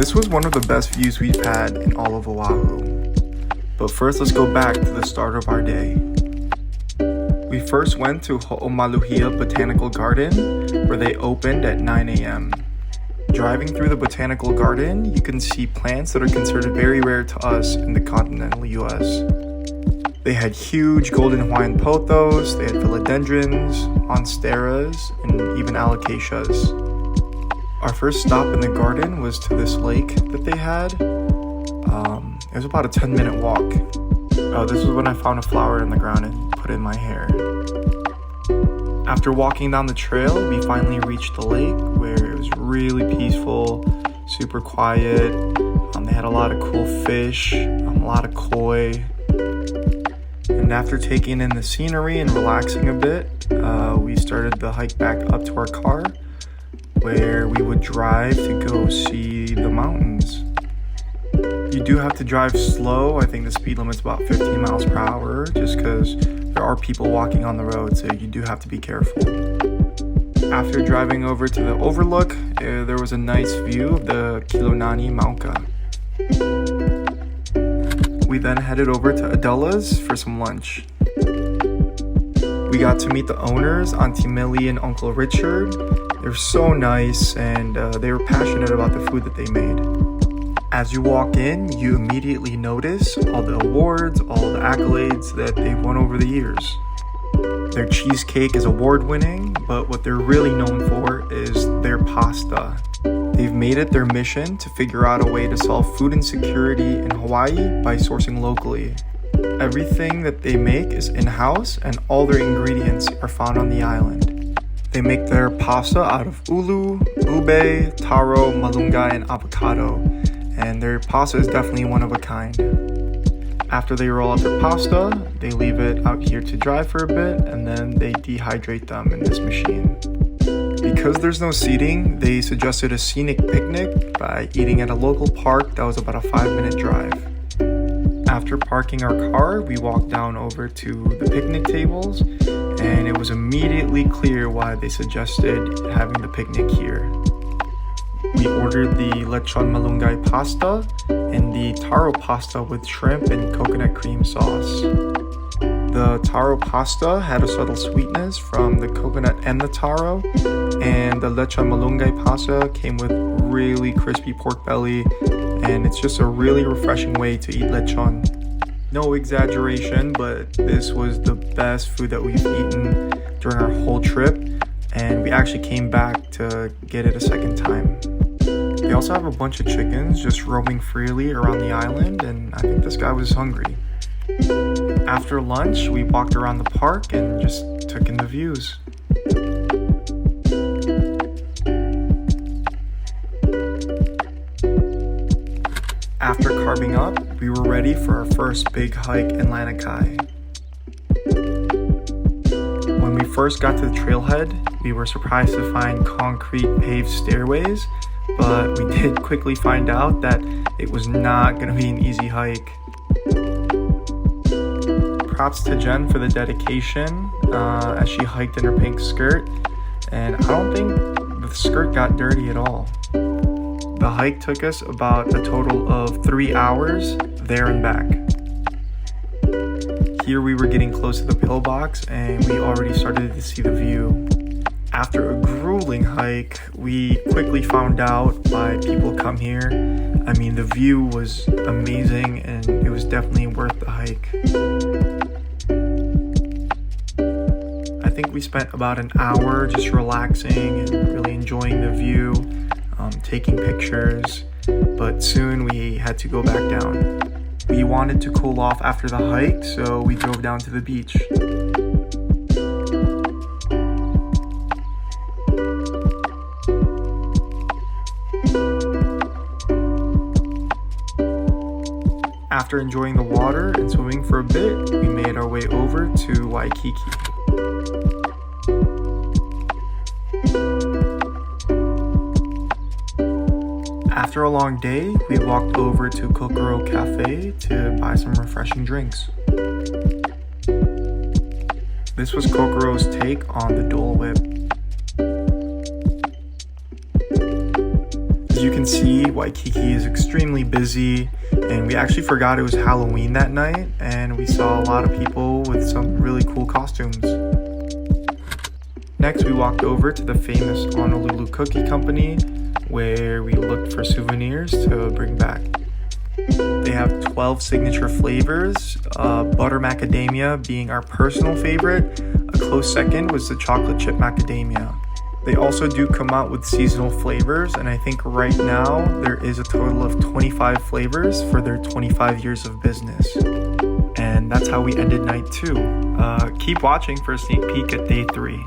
This was one of the best views we've had in all of Oahu. But first, let's go back to the start of our day. We first went to Ho'omaluhia Botanical Garden, where they opened at 9 a.m. Driving through the botanical garden, you can see plants that are considered very rare to us in the continental US. They had huge golden Hawaiian pothos, they had philodendrons, monsteras, and even alocasias. Our first stop in the garden was to this lake that they had. It was about a 10-minute walk. This was when I found a flower in the ground and put it in my hair. After walking down the trail, we finally reached the lake where it was really peaceful, super quiet. They had a lot of cool fish, a lot of koi. And after taking in the scenery and relaxing a bit, we started the hike back up to our car, where we would drive to go see the mountains. You do have to drive slow. I think the speed limit's about 15 miles per hour, just because there are people walking on the road, so you do have to be careful. After driving over to the overlook, there was a nice view of the Kilonani Mauka. We then headed over to Adela's for some lunch. We got to meet the owners, Auntie Millie and Uncle Richard. They're so nice, and they were passionate about the food that they made. As you walk in, you immediately notice all the awards, all the accolades that they've won over the years. Their cheesecake is award-winning, but what they're really known for is their pasta. They've made it their mission to figure out a way to solve food insecurity in Hawaii by sourcing locally. Everything that they make is in-house, and all their ingredients are found on the island. They make their pasta out of ulu, ube, taro, malunggay, and avocado, and their pasta is definitely one of a kind. After they roll out their pasta, they leave it out here to dry for a bit, and then they dehydrate them in this machine. Because there's no seating, they suggested a scenic picnic by eating at a local park that was about a 5-minute drive. After parking our car, we walked down over to the picnic tables, and it was immediately clear why they suggested having the picnic here. We ordered the lechon malunggay pasta and the taro pasta with shrimp and coconut cream sauce. The taro pasta had a subtle sweetness from the coconut and the taro, and the lechon malunggay pasta came with really crispy pork belly, and it's just a really refreshing way to eat lechon. No exaggeration, but this was the best food that we've eaten during our whole trip, and we actually came back to get it a second time. They also have a bunch of chickens just roaming freely around the island, and I think this guy was hungry. After lunch, we walked around the park and just took in the views. After carving up, we were ready for our first big hike in Lanikai. When we first got to the trailhead, we were surprised to find concrete paved stairways, but we did quickly find out that it was not going to be an easy hike. Props to Jen for the dedication as she hiked in her pink skirt, and I don't think the skirt got dirty at all. The hike took us about a total of 3 hours there and back. Here we were getting close to the pillbox, and we already started to see the view. After a grueling hike, we quickly found out why people come here. I mean, the view was amazing, and it was definitely worth the hike. I think we spent about an hour just relaxing and really enjoying the view, taking pictures, but soon we had to go back down. We wanted to cool off after the hike, so we drove down to the beach. After enjoying the water and swimming for a bit, we made our way over to Waikiki. After a long day, we walked over to Kokoro Cafe to buy some refreshing drinks. This was Kokoro's take on the Dole Whip. As As you can see, Waikiki is extremely busy, and we actually forgot it was Halloween that night, and we saw a lot of people with some really cool costumes. Next, we walked over to the famous Honolulu Cookie Company, where we looked for souvenirs to bring back. They have 12 signature flavors, butter macadamia being our personal favorite. A close second was the chocolate chip macadamia. They also do come out with seasonal flavors, and I think right now there is a total of 25 flavors for their 25 years of business. And that's how we ended night 2. Keep watching for a sneak peek at day 3.